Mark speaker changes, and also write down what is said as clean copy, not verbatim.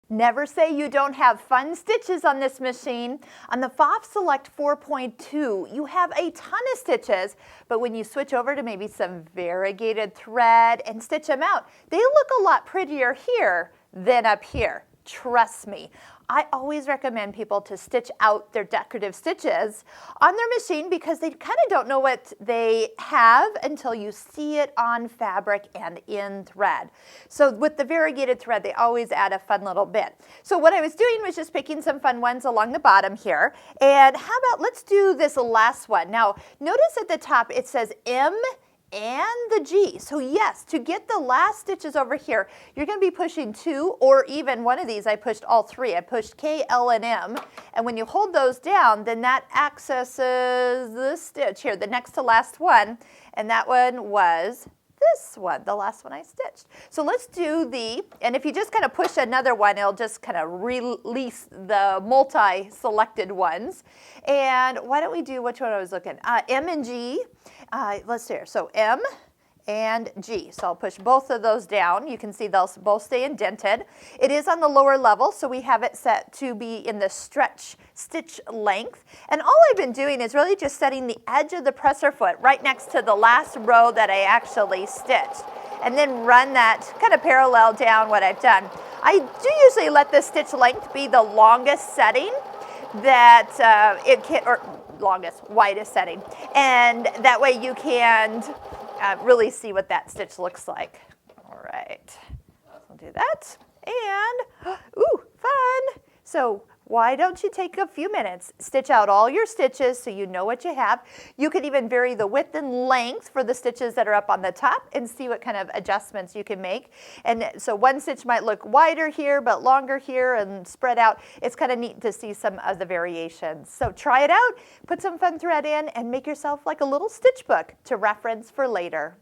Speaker 1: Never say you don't have fun stitches on this machine. On the Pfaff Select 4.2, you have a ton of stitches, but when you switch over to maybe some variegated thread and stitch them out, they look a lot prettier here than up here. Trust me. I always recommend people to stitch out their decorative stitches on their machine because they kind of don't know what they have until you see it on fabric and in thread. So with the variegated thread, they always add a fun little bit. So what I was doing was just picking some fun ones along the bottom here. And how about let's do this last one. Now, notice at the top it says M and the G. So yes, to get the last stitches over here, you're going to be pushing 2 or even one of these. I pushed all 3. I pushed K, L, and M. And when you hold those down, then that accesses this stitch here, the next to last one. And that one was this one, the last one I stitched. So let's do and if you just kind of push another one, it'll just kind of release the multi-selected ones. And why don't we do, which one I was looking? M and G. Let's see here. So M and G. So I'll push both of those down. You can see they'll both stay indented. It is on the lower level, so we have it set to be in the stretch stitch length. And all I've been doing is really just setting the edge of the presser foot right next to the last row that I actually stitched. And then run that kind of parallel down what I've done. I do usually let the stitch length be the longest setting that it can, or longest, widest setting. And that way you can really see what that stitch looks like. All right, so I'll do that. And, ooh, fun. So why don't you take a few minutes, stitch out all your stitches so you know what you have. You could even vary the width and length for the stitches that are up on the top and see what kind of adjustments you can make. And so one stitch might look wider here, but longer here and spread out. It's kind of neat to see some of the variations. So try it out, put some fun thread in, and make yourself like a little stitch book to reference for later.